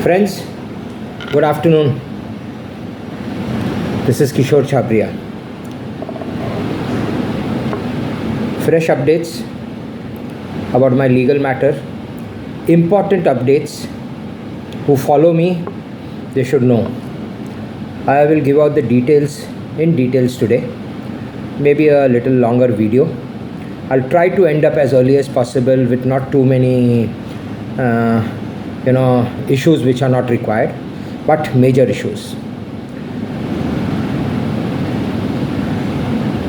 Friends, good afternoon. This is Kishore Chhabria. Fresh updates about my legal matter. Important updates. Who follow me, they should know. I will give out the details in details today. Maybe a little longer video. I'll try to end up as early as possible with not too many issues which are not required, but major issues.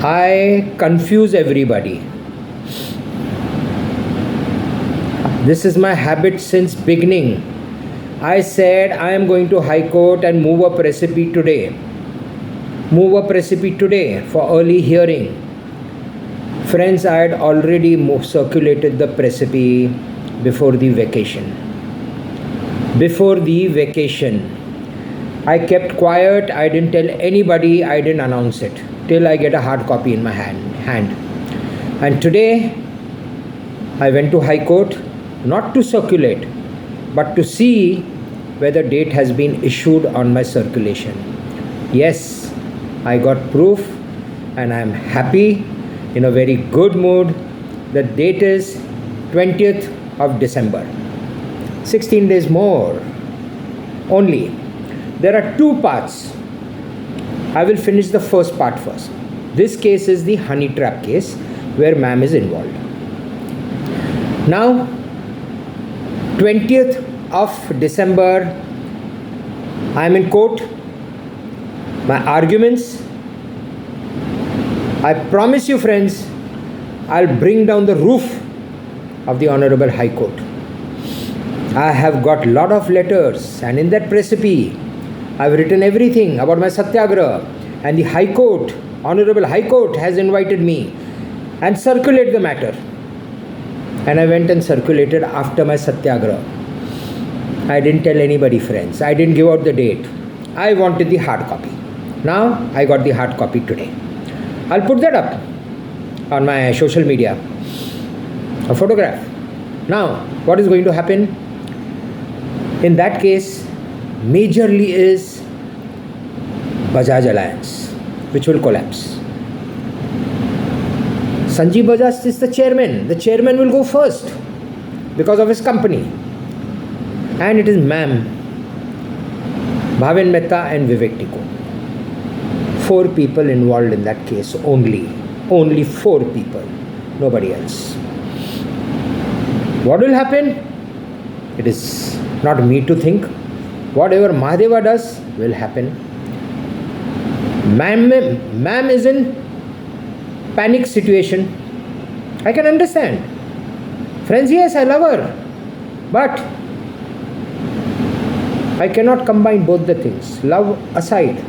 I confuse everybody. This is my habit since beginning. I said I am going to High Court and move up recipe today. For early hearing. Friends, I had already circulated the recipe before the vacation. I kept quiet. I didn't tell anybody. I didn't announce it till I get a hard copy in my hand. And today, I went to High Court not to circulate, but to see whether date has been issued on my circulation. Yes, I got proof and I am happy, in a very good mood. The date is 20th of December. 16 days more only. There are two parts. I will finish the first part first. This case is the honey trap case where ma'am is involved. Now, 20th of December, I am in court. My arguments, I promise you friends, I'll bring down the roof of the Honorable High Court. I have got lot of letters, and in that recipe, I've written everything about my satyagraha, and the High Court, Honorable High Court has invited me and circulate the matter. And I went and circulated after my satyagraha. I didn't tell anybody, friends. I didn't give out the date. I wanted the hard copy. Now, I got the hard copy today. I'll put that up on my social media. A photograph. Now, what is going to happen? In that case, majorly is Bajaj Alliance, which will collapse. Sanjeev Bajaj is the chairman. The chairman will go first because of his company. And it is ma'am, Bhaven Mehta and Vivek Tikku. 4 people involved in that case only. Only 4 people. Nobody else. What will happen? It is not me to think. Whatever Mahadeva does will happen. Ma'am is in panic situation. I can understand. Friends, yes, I love her. But I cannot combine both the things. Love aside,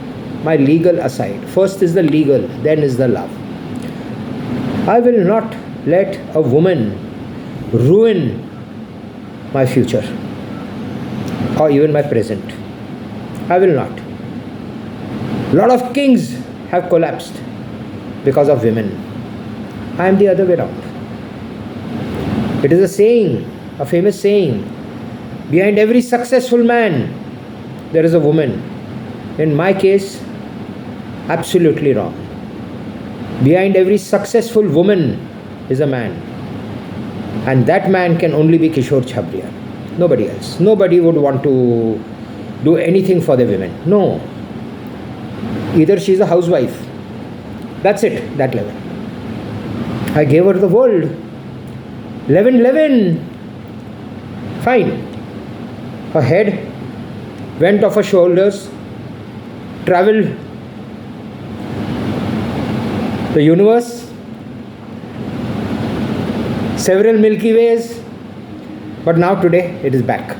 my legal aside. First is the legal, then is the love. I will not let a woman ruin my future or even my present. I will not. A lot of kings have collapsed because of women. I am the other way around. It is a saying, a famous saying. Behind every successful man, there is a woman. In my case, absolutely wrong. Behind every successful woman is a man. And that man can only be Kishore Chhabria. Nobody else. Nobody would want to do anything for the women. No. Either she is a housewife. That's it, that level. I gave her the world. 11. Fine. Her head went off her shoulders, traveled the universe, several Milky Ways, but now today it is back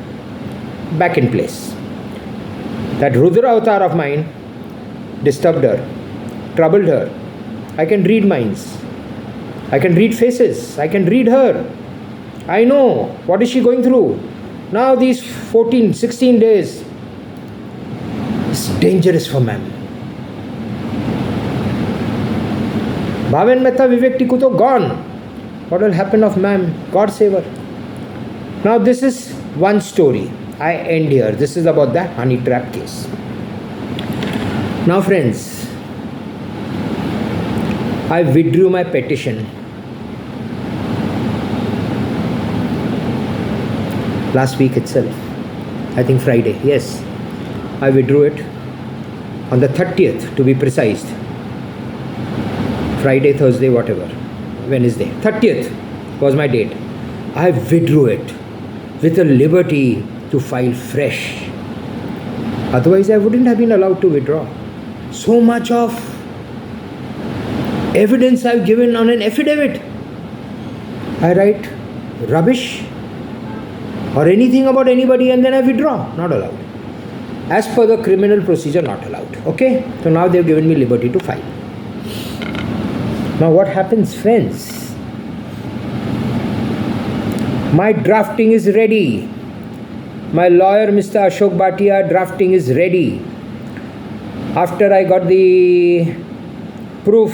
in place. That Rudra avatar of mine disturbed her, troubled her. I can read minds. I can read faces. I can read her. I know what is she going through. Now these 14, 16 days is dangerous for ma'am. Bhaven Mehta, Vivek Tikku to gone. What will happen of ma'am? God save her. Now this is one story. I end here. This is about the honey trap case. Now friends, I withdrew my petition last week itself. I think Friday. Yes, I withdrew it on the 30th to be precise. Friday, Thursday, whatever. Wednesday. 30th was my date. I withdrew it with a liberty to file fresh. Otherwise, I wouldn't have been allowed to withdraw. So much of evidence I've given on an affidavit. I write rubbish or anything about anybody and then I withdraw. Not allowed. As per the criminal procedure, not allowed. Okay? So now they've given me liberty to file. Now what happens, friends? My drafting is ready. My lawyer, Mr. Ashok Bhatia, drafting is ready. After I got the proof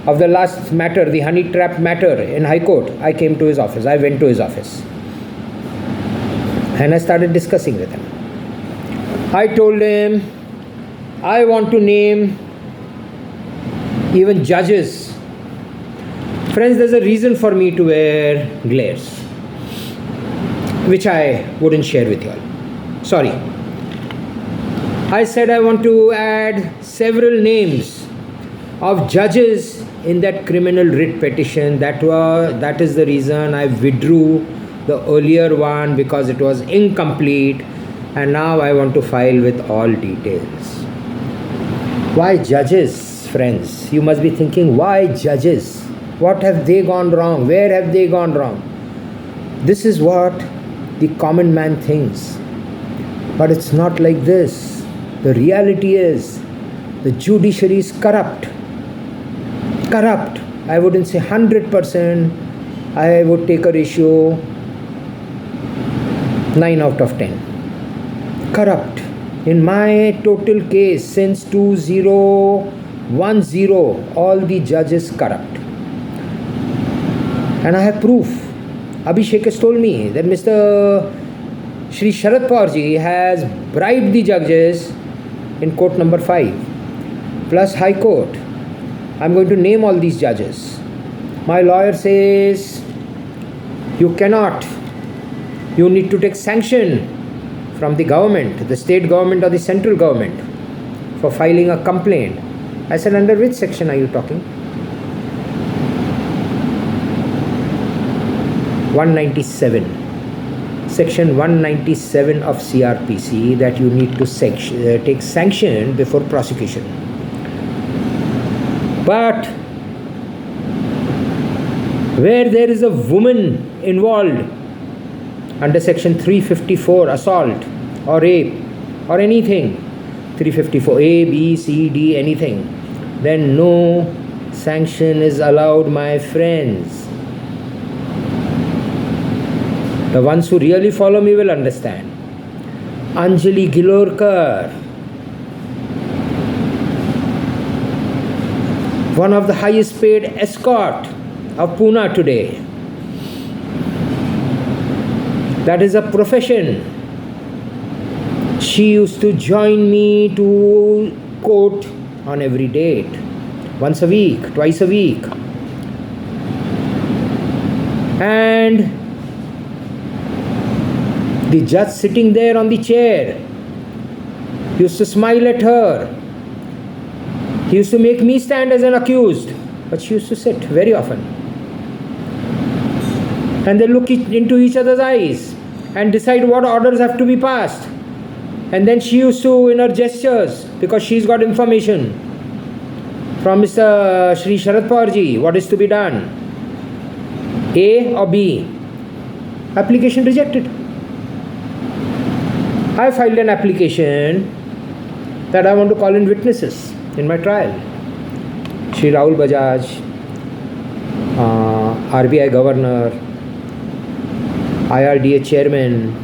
of the last matter, the honey trap matter in High Court, I came to his office. I went to his office. And I started discussing with him. I told him, I want to name even judges. Friends, there's a reason for me to wear glares, which I wouldn't share with you all. Sorry. I said I want to add several names of judges in that criminal writ petition. That is the reason I withdrew the earlier one, because it was incomplete, and now I want to file with all details. Why judges, friends? You must be thinking, why judges? What have they gone wrong? Where have they gone wrong? This is what the common man thinks. But it's not like this. The reality is, the judiciary is corrupt. Corrupt. I wouldn't say 100%. I would take a ratio 9 out of 10. Corrupt. In my total case, since 2010, all the judges corrupt. And I have proof. Abhishek has told me that Mr. Shri Sharad Pawarji has bribed the judges in court number 5 plus High Court. I'm going to name all these judges. My lawyer says you cannot. You need to take sanction from the government, the state government or the central government, for filing a complaint. I said, under which section are you talking? 197. Section 197 of CRPC, that you need to take sanction before prosecution. But where there is a woman involved under section 354, assault or rape or anything, 354 A, B, C, D, anything, then no sanction is allowed, my friends. The ones who really follow me will understand. Anjali Gilorkar, one of the highest paid escort of Pune today. That is a profession. She used to join me to court on every date, once a week, twice a week. And the judge sitting there on the chair used to smile at her. He used to make me stand as an accused, but she used to sit very often. And they look into each other's eyes and decide what orders have to be passed. And then she used to, in her gestures, because she's got information from Mr. Shri Sharad Pawarji, what is to be done? A or B? Application rejected. I filed an application that I want to call in witnesses in my trial. Shri Rahul Bajaj, RBI Governor, IRDA Chairman,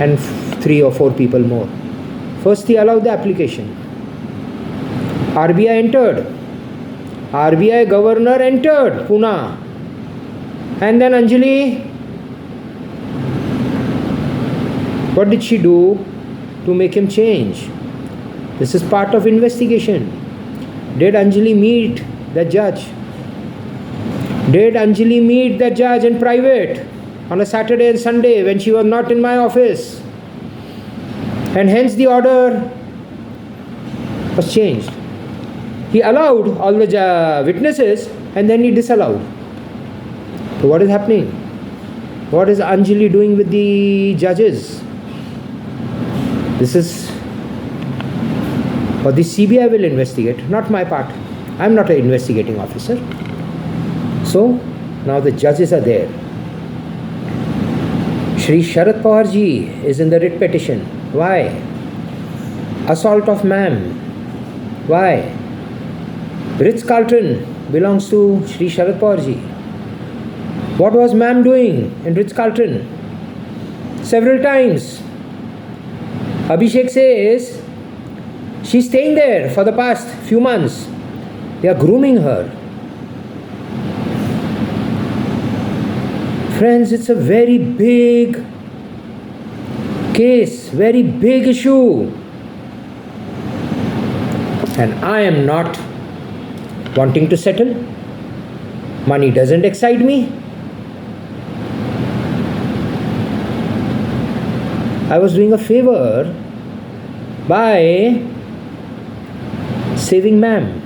and 3 or 4 people more. First he allowed the application. RBI entered. RBI Governor entered Pune. And then Anjali What did she do to make him change? This is part of investigation. Did Anjali meet the judge? Did Anjali meet the judge in private on a Saturday and Sunday when she was not in my office? And hence the order was changed. He allowed all the witnesses and then he disallowed. So what is happening? What is Anjali doing with the judges? This is what the CBI will investigate, not my part. I am not an investigating officer. So now the judges are there. Shri Sharad Pawar ji is in the writ petition. Why? Assault of ma'am. Why? Ritz-Carlton belongs to Shri Sharad Pawar ji. What was ma'am doing in Ritz-Carlton? Several times. Abhishek says she's staying there for the past few months. They are grooming her. Friends, it's a very big case, very big issue. And I am not wanting to settle. Money doesn't excite me. I was doing a favor by saving ma'am.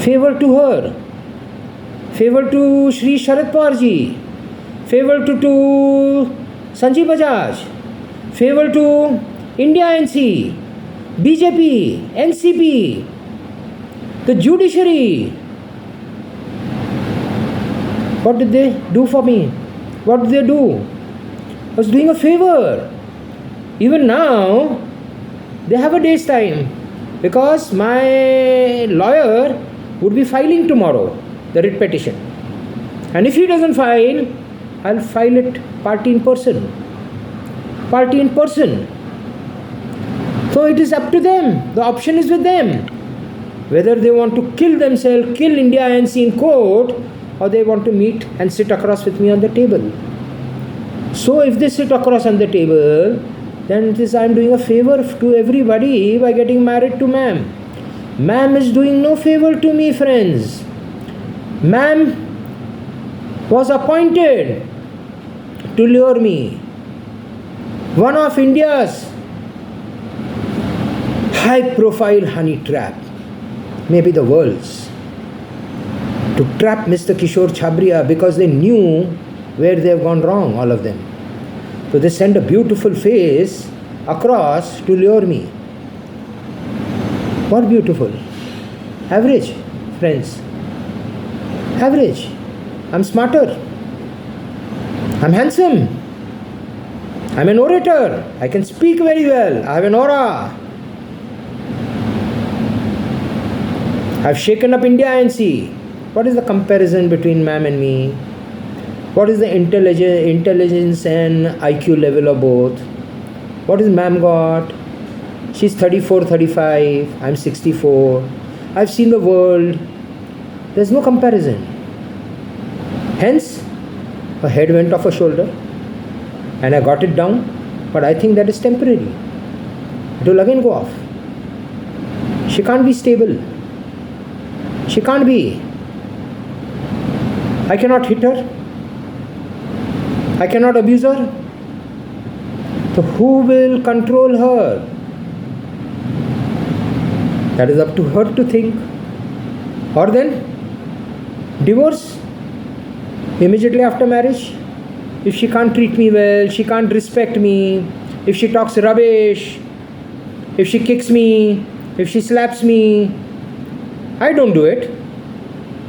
Favor to her. Favor to Shri Sharad Pawar ji. Favor to Sanjeev Bajaj. Favor to India NC, BJP, NCP, the judiciary. What did they do for me? What did they do? I was doing a favor. Even now, they have a day's time because my lawyer would be filing tomorrow the writ petition. And if he doesn't file, I'll file it party in person. Party in person. So it is up to them. The option is with them. Whether they want to kill themselves, kill India NC in court, or they want to meet and sit across with me on the table. So if they sit across on the table, then it is I am doing a favor to everybody by getting married to ma'am. Ma'am is doing no favor to me, friends. Ma'am was appointed to lure me. One of India's high profile honey trap, maybe the world's, to trap Mr. Kishore Chhabria because they knew where they have gone wrong, all of them. So they sent a beautiful face across to lure me. What beautiful? Average, friends. Average. I'm smarter. I'm handsome. I'm an orator. I can speak very well. I have an aura. I've shaken up India NC. What is the comparison between ma'am and me? What is the intelligence and IQ level of both? What is ma'am got? She's 34, 35. I'm 64. I've seen the world. There's no comparison. Hence, her head went off her shoulder and I got it down. But I think that is temporary. It will again go off. She can't be stable. She can't be. I cannot hit her. I cannot abuse her. So who will control her? That is up to her to think. Or then, divorce immediately after marriage. If she can't treat me well, she can't respect me, if she talks rubbish, if she kicks me, if she slaps me, I don't do it.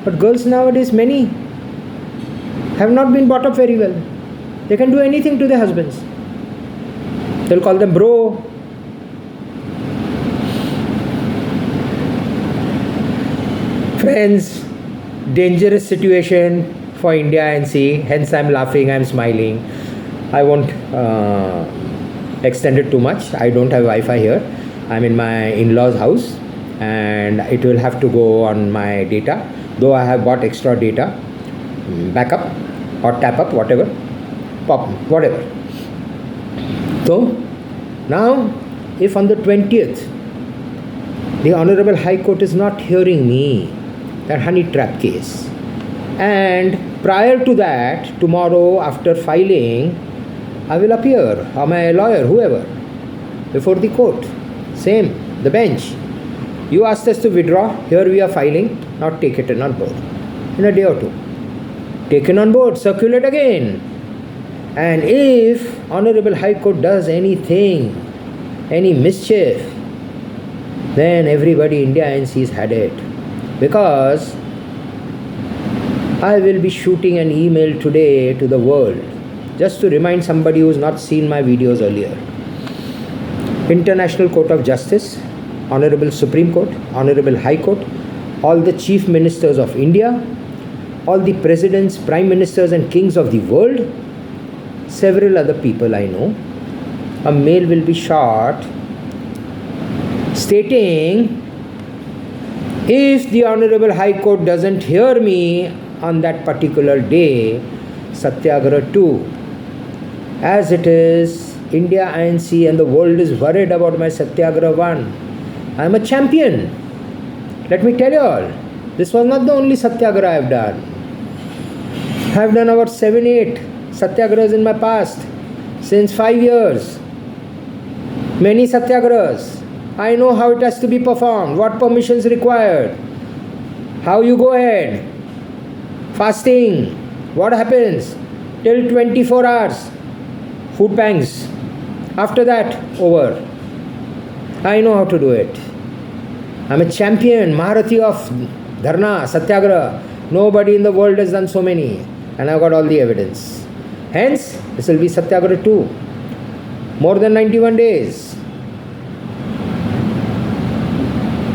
But girls nowadays, many have not been brought up very well. They can do anything to their husbands. They'll call them bro. Friends, dangerous situation for India NC. Hence I'm laughing, I'm smiling. I won't extend it too much. I don't have Wi-Fi here. I'm in my in-laws house and it will have to go on my data. Though I have bought extra data, backup or tap up, whatever, pop, whatever. So, now, if on the 20th, the Honorable High Court is not hearing me, that honey trap case, and prior to that, tomorrow after filing, I will appear, or my lawyer, whoever, before the court. Same, the bench. You asked us to withdraw, here we are filing, not take it on board. In a day or two. Taken on board, circulate again. And if Honorable High Court does anything, any mischief, then everybody India NC's had it. Because I will be shooting an email today to the world, just to remind somebody who's not seen my videos earlier. International Court of Justice, Honorable Supreme Court, Honorable High Court, all the chief ministers of India, all the presidents, prime ministers and kings of the world, several other people I know, a mail will be shot stating, if the Honorable High Court doesn't hear me on that particular day, Satyagraha 2, as it is, India INC and the world is worried about my Satyagraha 1. I am a champion. Let me tell you all, this was not the only Satyagraha I have done. I have done about 7-8 Satyagrahas in my past, since 5 years. Many Satyagrahas. I know how it has to be performed, what permissions required, how you go ahead. Fasting, what happens? Till 24 hours, food pangs. After that, over. I know how to do it. I'm a champion, Maharathi of Dharna, Satyagraha. Nobody in the world has done so many. And I've got all the evidence. Hence, this will be Satyagraha 2. More than 91 days.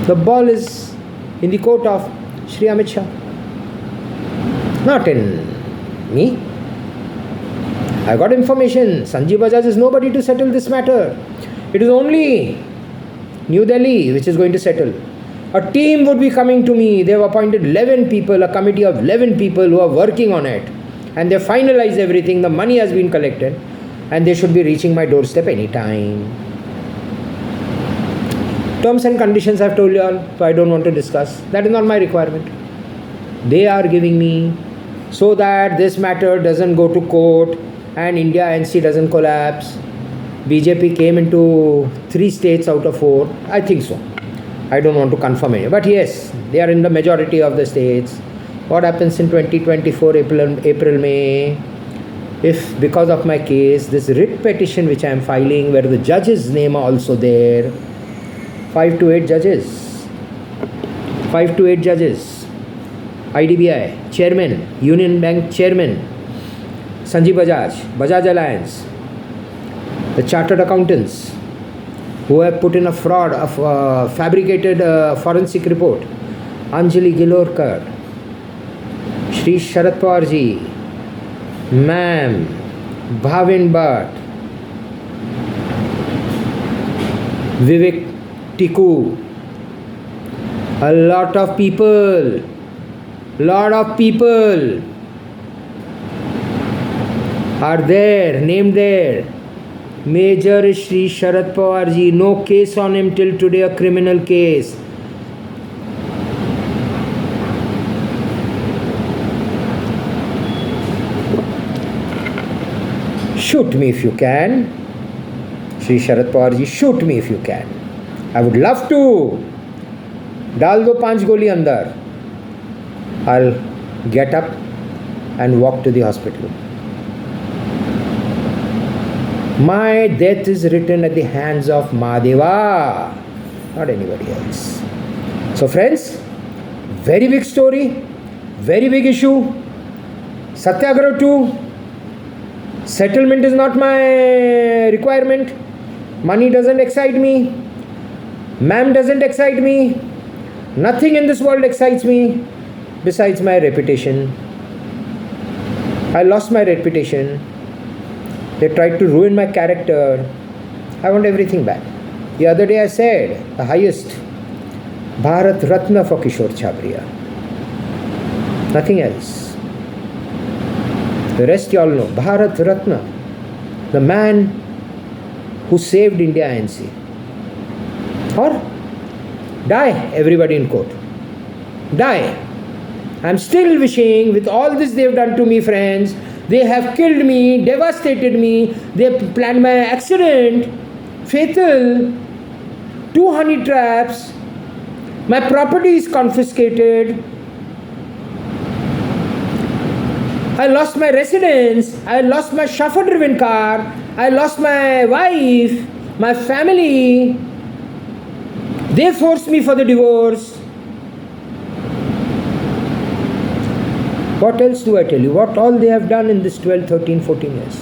The ball is in the court of Shri Amit Shah. Not in me. I got information. Sanjeev Bajaj is nobody to settle this matter. It is only New Delhi which is going to settle. A team would be coming to me. They have appointed 11 people, a committee of 11 people who are working on it. And they finalized everything. The money has been collected. And they should be reaching my doorstep anytime. Terms and conditions I have told you all, so I don't want to discuss. That is not my requirement. They are giving me so that this matter doesn't go to court and India NC doesn't collapse. BJP came into 3 states out of 4. I think so. I don't want to confirm it. But yes, they are in the majority of the states. What happens in 2024 April, May? If because of my case, this writ petition which I am filing, where the judge's name are also there, 5 to 8 judges. 5 to 8 judges. IDBI, Chairman, Union Bank Chairman, Sanjeev Bajaj, Bajaj Alliance, the Chartered Accountants, who have put in a fraud of fabricated forensic report, Anjali Gilorkar, Shri Sharad Pawar ji, Ma'am, Bhavin Bhatt, Vivek Tiku, a lot of people are there, named there. Major is Shri Sharad Pawar ji, no case on him till today, a criminal case. Shoot me if you can. Shri Sharad Pawar ji, shoot me if you can. I would love to. Dal do 5 goli andar. I'll get up and walk to the hospital. My death is written at the hands of Mahadeva, not anybody else. So friends, very big story, very big issue. Satyagraha 2. Settlement is not my requirement. Money doesn't excite me. Ma'am doesn't excite me. Nothing in this world excites me besides my reputation. I lost my reputation. They tried to ruin my character. I want everything back. The other day I said, the highest Bharat Ratna for Kishore Chhabria. Nothing else. The rest you all know. Bharat Ratna. The man who saved India ANC. Or die, everybody in court. Die. I'm still wishing, with all this they've done to me, friends, they have killed me, devastated me, they planned my accident, fatal, 2 honey traps, my property is confiscated, I lost my residence, I lost my chauffeur-driven car, I lost my wife, my family, they forced me for the divorce. What else do I tell you? What all they have done in this 12, 13, 14 years?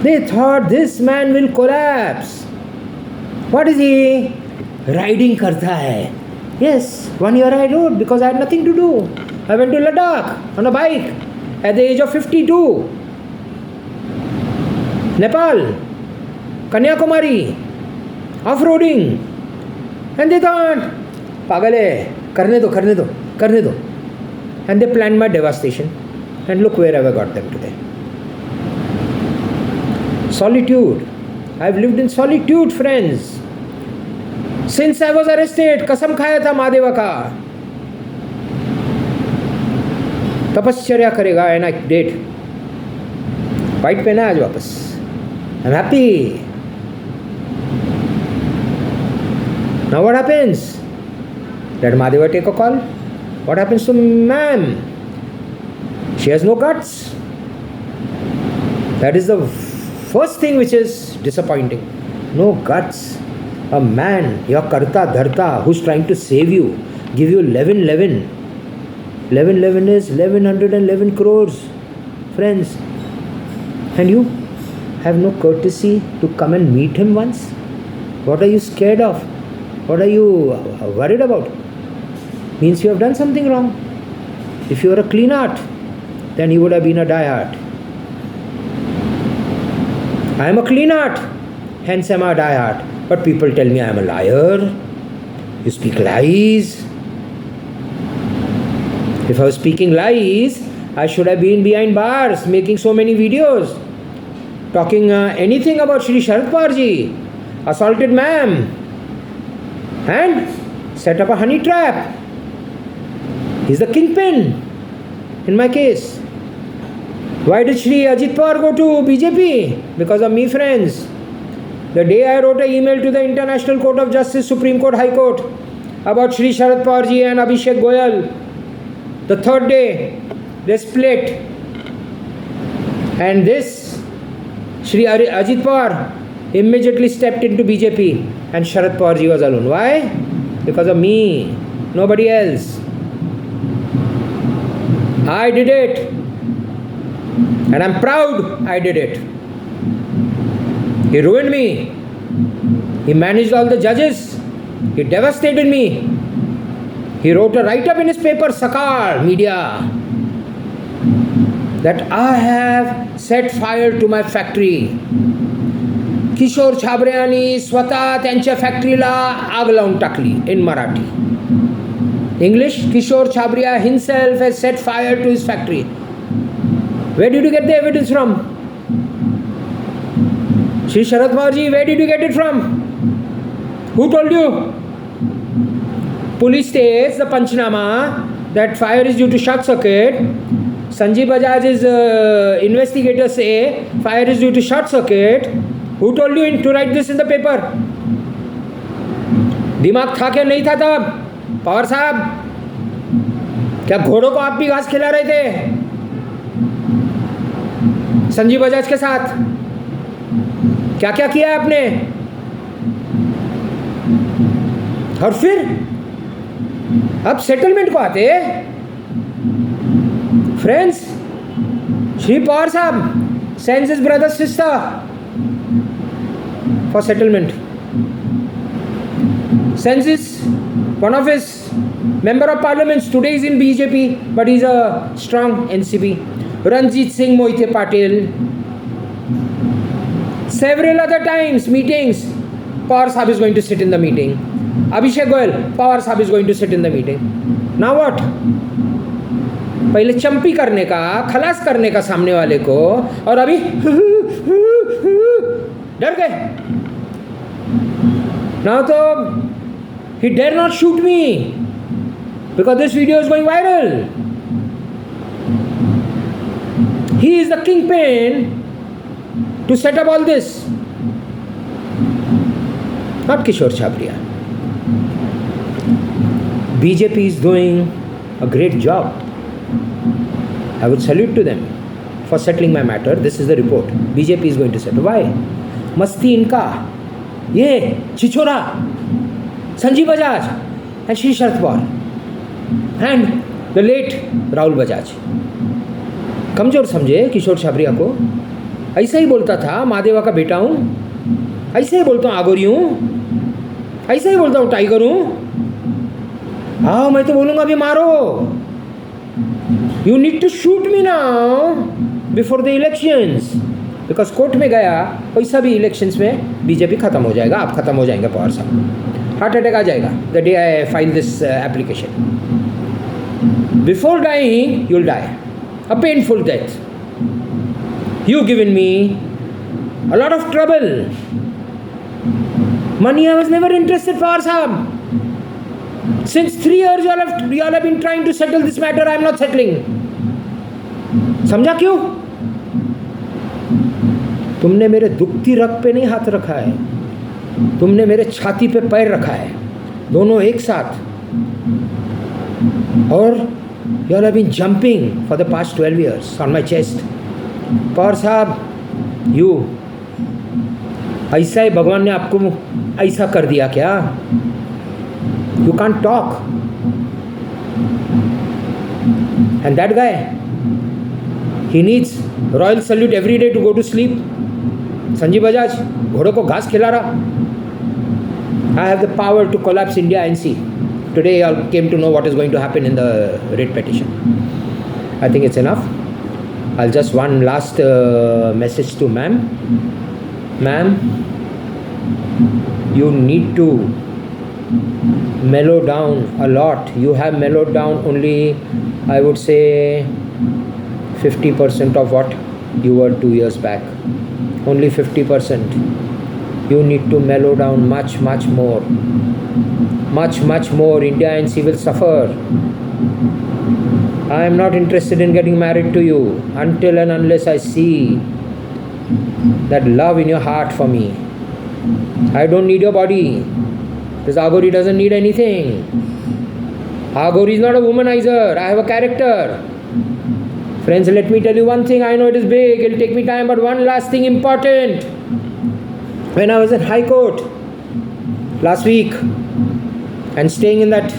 They thought this man will collapse. What is he? Riding karta hai. Yes, 1 year I rode because I had nothing to do. I went to Ladakh on a bike at the age of 52. Nepal, Kanyakumari, off-roading. And they thought, pagal hai, karne do. And they planned my devastation. And look where have I got them today. Solitude. I've lived in solitude, friends. Since I was arrested, कसम खाया था महादेवा का. तपश्चर्या करेगा and I did. White पहना आज वापस. I'm happy. Now what happens? Let Mahadeva take a call. What happens to ma'am? She has no guts. That is the first thing which is disappointing. No guts. A man, your karta dharta, who's trying to save you, give you 1111. 1111 is 1111 crores, friends. And you have no courtesy to come and meet him once? What are you scared of? What are you worried about? Means you have done something wrong. If you were a clean heart, then you would have been a diehard. I am a clean heart, hence I am a diehard. But people tell me I am a liar. You speak lies. If I was speaking lies, I should have been behind bars making so many videos, talking anything about Shri Sharad Pawarji, assaulted ma'am, and set up a honey trap. He's the kingpin in my case. Why did Shri Ajit Pawar go to BJP? Because of me, friends. The day I wrote an email to the International Court of Justice, Supreme Court, High Court, about Shri Sharad Pawarji and Abhishek Goyal, the third day they split. And this Shri Ajit Pawar immediately stepped into BJP and Sharad Pawarji was alone. Why? Because of me, nobody else. I did it. And I'm proud I did it. He ruined me. He managed all the judges. He devastated me. He wrote a write-up in his paper, Sakar Media, that I have set fire to my factory. किशोर छाबऱ्यांनी स्वतः त्यांच्या फॅक्टरीला आग लावून टाकली in Marathi. English, Kishore Chhabria himself has set fire to his factory. Where did you get the evidence from? Shri Sharad Pawarji, where did you get it from? Who told you? Police states the Panchnama that fire is due to short circuit. Sanjeev Bajaj's investigators say fire is due to short circuit. Who told you to write this in the paper? दिमाग था क्या नहीं था तब? पवार साहब, क्या घोड़ों को आप भी घास खिला रहे थे संजीव बजाज के साथ? क्या क्या किया है आपने? और फिर अब सेटलमेंट को आते फ्रेंड्स. श्री पवार साहब sends his brother's sister for settlement. Sends his one of his member of parliaments, today is in BJP, but he's a strong NCP, Ranjit Singh Moite Patil. Several other times, meetings, Pawar Sahib is going to sit in the meeting. Abhishek Goyal, Pawar Sahib is going to sit in the meeting. Now what? पहले चंपी करने का, खलास करने का सामने वाले को, और अभी डर गए. Now he dare not shoot me because this video is going viral. He is the kingpin to set up all this. Not Kishore Chhabria. BJP is doing a great job. I would salute to them for settling my matter. This is the report. BJP is going to settle. Why? Masti inka. Ye, Chichora, Sanjeev Bajaj, and Shri Sharad Pawar, and the late Rahul Bajaj. कमजोर समझे किशोर छाबरिया को. ऐसा ही बोलता था महादेवा का बेटा हूँ, ऐसे ही बोलता हूँ आगोरी हूँ, ऐसे ही बोलता हूँ टाइगर हूँ. हाँ मैं तो बोलूँगा अभी मारो. You need to shoot me now before the elections. Because court में गया वैसा भी इलेक्शंस में बीजेपी खत्म हो जाएगा, आप खत्म हो जाएंगे पवार साहब. हार्ट अटैक आ जाएगा the day I file this application. Before dying you will die a painful death. You given me a lot of trouble. Money I was never interested Pawar sahab. Since 3 years you all have been trying to settle this matter. I am not settling. समझा क्यों? तुमने मेरे दुखती रग पे नहीं हाथ रखा है, तुमने मेरे छाती पे पैर रखा है, दोनों एक साथ. और you all have been jumping for the past 12 years on my chest. Pawar साहब, you ऐसा ही भगवान ने आपको ऐसा कर दिया क्या? You can't talk. And that guy, he needs royal salute every day to go to sleep. Sanjeev Bajaj, घोड़ों को घास खिला रहा. I have the power to collapse India NC. Today I came to know what is going to happen in the writ petition. I think it's enough. I'll just one last message to ma'am. Ma'am, you need to mellow down a lot. You have mellowed down only, I would say, 50% of what you were 2 years back. Only 50%. You need to mellow down much, much more. Much, much more. India NC will suffer. I am not interested in getting married to you until and unless I see that love in your heart for me. I don't need your body. This Agori doesn't need anything. Agori is not a womanizer. I have a character. Friends, let me tell you one thing. I know it is big. It will take me time, but one last thing important. When I was at High Court last week and staying in that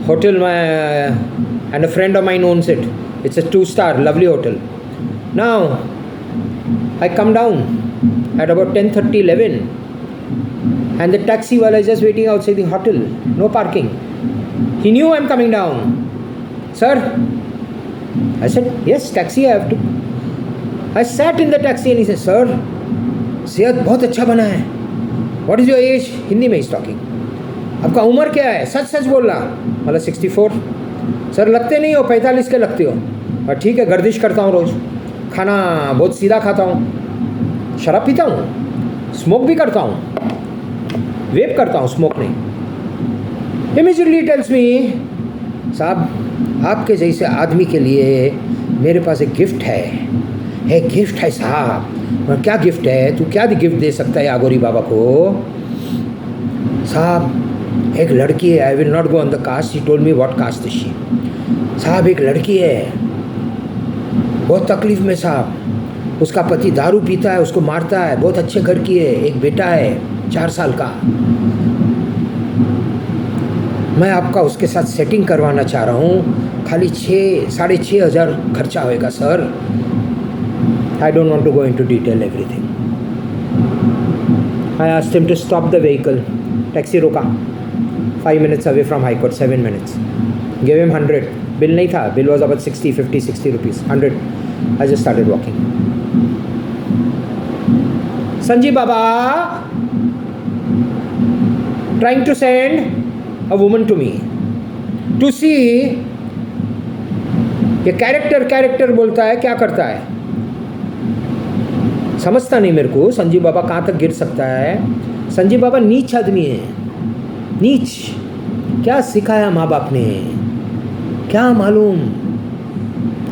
hotel, and a friend of mine owns it. It's a 2-star, lovely hotel. Now, I come down at about 10:30, 11. And the taxi wala is just waiting outside the hotel. No parking. He knew I'm coming down. Sir, I said, yes, taxi I have to. I sat in the taxi and he said, sir, सेहत बहुत अच्छा बना है. What is your age? Hindi में he's talking. आपका उम्र क्या है? सच सच बोलना. मतलब 64. सर लगते नहीं हो, 45 के लगते हो. और ठीक है, गर्दिश करता हूँ रोज़. खाना बहुत सीधा खाता हूँ. शराब पीता हूँ. स्मोक भी करता हूँ. वेप करता हूँ, स्मोक नहीं. इमीडिएटली टेल्स मी, साहब आपके जैसे आदमी के लिए मेरे पास एक गिफ्ट है. एक गिफ्ट है साहब. और क्या गिफ्ट है? तू क्या गिफ्ट दे सकता है आगोरी बाबा को? साहब एक लड़की है. I will not go on the caste. He told me what caste is she. साहब एक लड़की है, बहुत तकलीफ में साहब. उसका पति दारू पीता है, उसको मारता है. बहुत अच्छे घर की है, एक बेटा है 4 साल का. मैं आपका उसके साथ सेटिंग करवाना चाह रहा हूँ. खाली 6,500 खर्चा होएगा sir. I don't want to go into detail everything. I asked him to stop the vehicle. Taxi रोका. 5 minutes away from High Court, 7 minutes. Gave him 100. Bill नहीं था. Bill was about 50, 60 rupees. 100. I just started walking. Sanjeev Baba trying to send a woman to me to see ये character बोलता है, क्या करता है. समझता नहीं मेरे को संजीव बाबा कहाँ तक गिर सकता है। संजीव बाबा नीच आदमी है, नीच। क्या सिखाया माँ बाप ने, क्या मालूम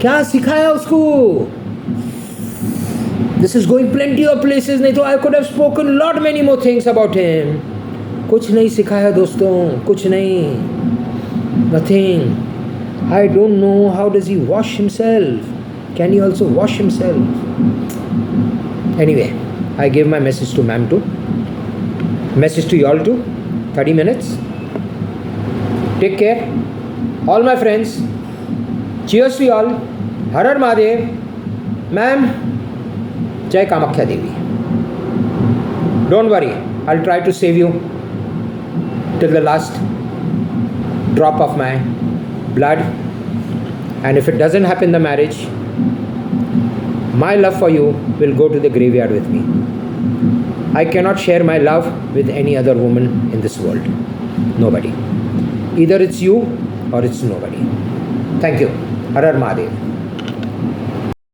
क्या सिखाया उसको। This is going plenty of places, नहीं तो I could have spoken lot many more things about him. कुछ नहीं सिखाया दोस्तों, कुछ नहीं, nothing. I don't know how does he wash himself, can he also wash himself. Anyway, I gave my message to ma'am too. Message to you all too. 30 minutes. Take care. All my friends. Cheers to you all. Har Har Mahadev. Ma'am, Jai Kamakhya Devi. Don't worry. I'll try to save you till the last drop of my blood. And if it doesn't happen, the marriage, my love for you will go to the graveyard with me. I cannot share my love with any other woman in this world. Nobody. Either it's you or it's nobody. Thank you. Har Har Mahadev.